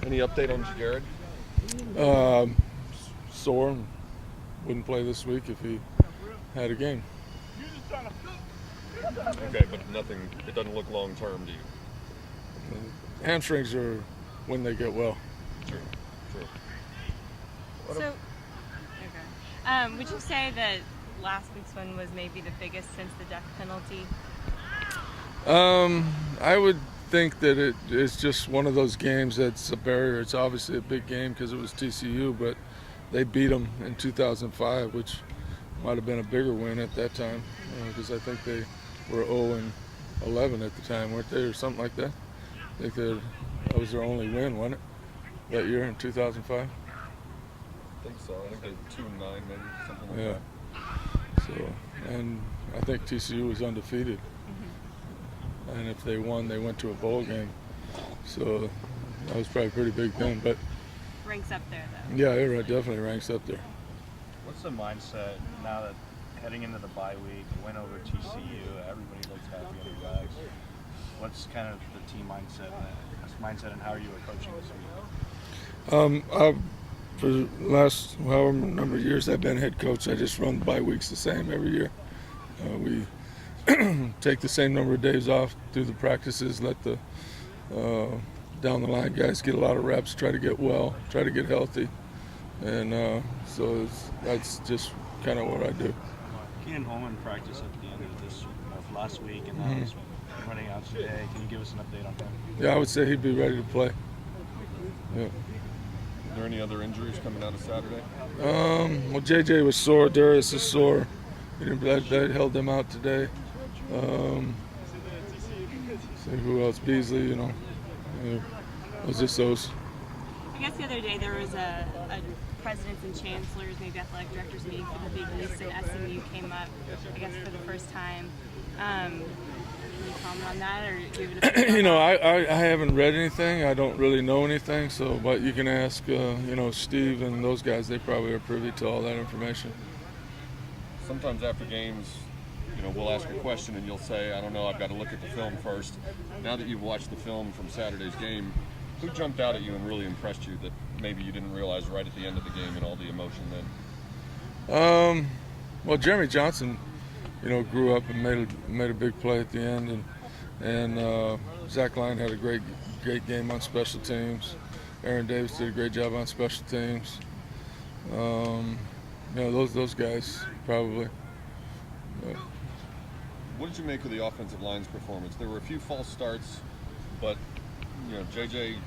Any update on Jared? Sore and wouldn't play this week if he had a game. Okay, but nothing. It doesn't look long term to you. Hamstrings are when they get well. True. So, would you say that last week's one was maybe the biggest since the death penalty? I would think that it is just one of those games that's a barrier. It's obviously a big game because it was TCU, but they beat them in 2005, which might have been a bigger win at that time because I think they were 0-11 at the time, weren't they, or something like that? I think that was their only win, wasn't it, that year in 2005? I think so. I think they're 2-9, maybe something like that. So, and I think TCU was undefeated. And if they won, they went to a bowl game. So that was probably a pretty big thing. But Ranks up there, though. yeah, it definitely ranks up there. What's the mindset now that heading into the bye week, win over TCU, everybody looks happy on you guys? What's kind of the team mindset, and how are you approaching this week? For the last however number of years I've been head coach, I just run the bye weeks the same every year. We take the same number of days off, do the practices, let the down the line guys get a lot of reps, try to get well, try to get healthy, and so that's just kind of what I do. Keenan Holman practiced at the end of last week, and now he's running out today. Can you give us an update on him? Yeah, I would say he'd be ready to play. Yeah. Are there any other injuries coming out of Saturday? Well, JJ was sore. Darius is sore. That held them out today. See who else? Beasley, it was just those. I guess the other day there was a presidents and chancellors, maybe athletic directors meeting for the Big East, and SMU came up, I guess, for the first time. Can you comment on that, or give it a I haven't read anything. I don't really know anything. So, but you can ask, Steve and those guys. They probably are privy to all that information. Sometimes after games, we'll ask a question and you'll say, I don't know, I've got to look at the film first. Now that you've watched the film from Saturday's game, who jumped out at you and really impressed you that maybe you didn't realize right at the end of the game and all the emotion then? Well, Jeremy Johnson, grew up and made a big play at the end, and Zach Line had a great game on special teams. Aaron Davis did a great job on special teams. Those guys probably. What did you make of the offensive line's performance? There were a few false starts, but JJ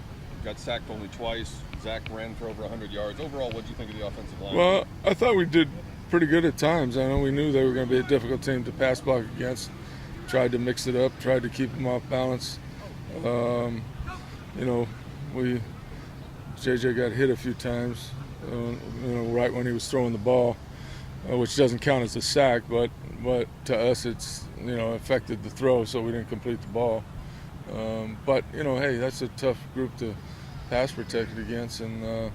got sacked only twice. Zach ran for over 100 yards. Overall, what did you think of the offensive line? Well, I thought we did pretty good at times. I know we knew they were going to be a difficult team to pass block against. Tried to mix it up, tried to keep them off balance. JJ got hit a few times, right when he was throwing the ball, which doesn't count as a sack, but to us it's affected the throw, so we didn't complete the ball. But hey, that's a tough group to pass protect against, and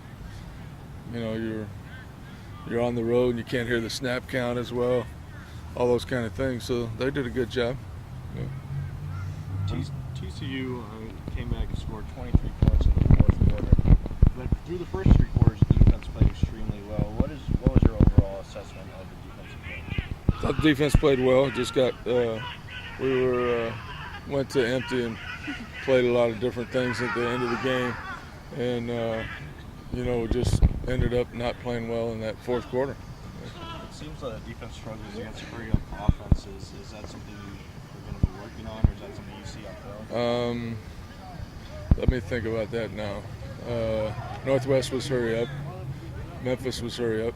you're on the road and you can't hear the snap count as well, all those kind of things. So they did a good job. Yeah. TCU came back and scored 23 points in the fourth quarter, but through the first three quarters, the defense played extremely well. What was your overall assessment of the defensive play? I thought the defense played well. Just got went to empty and played a lot of different things at the end of the game, and just ended up not playing well in that fourth quarter. It seems like the defense struggles against hurry up offenses. Is that something you're going to be working on, or is that something you see on film? Let me think about that now. Northwest was hurry up. Memphis was hurry up.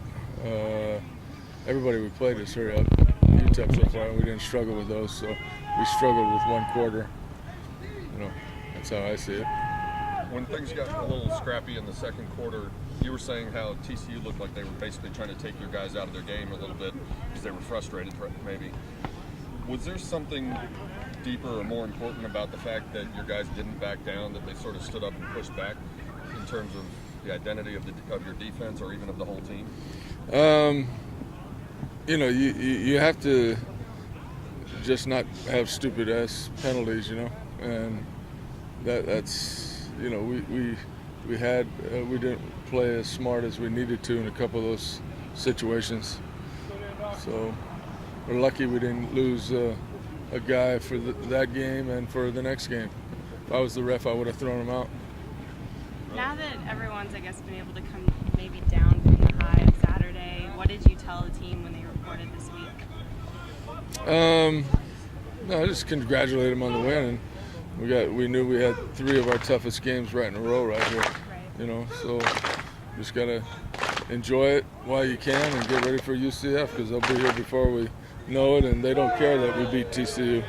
Everybody we played was hurry up. UTEP so far, we didn't struggle with those, so we struggled with one quarter. That's how I see it. When things got a little scrappy in the second quarter, you were saying how TCU looked like they were basically trying to take your guys out of their game a little bit because they were frustrated, maybe. Was there something deeper or more important about the fact that your guys didn't back down, that they sort of stood up and pushed back in terms of the identity of your defense or even of the whole team? You have to just not have stupid ass penalties, and that's we we didn't play as smart as we needed to in a couple of those situations. So we're lucky we didn't lose a guy for that game and for the next game. If I was the ref, I would have thrown him out. Now that everyone's, I guess, been able to come maybe down from the high on Saturday, what did you tell the team when they reported this week? No, I just congratulate them on the win. And we knew we had 3 of our toughest games right in a row right here. Right. You know, so just gotta enjoy it while you can and get ready for UCF because they'll be here before we know it, and they don't care that we beat TCU.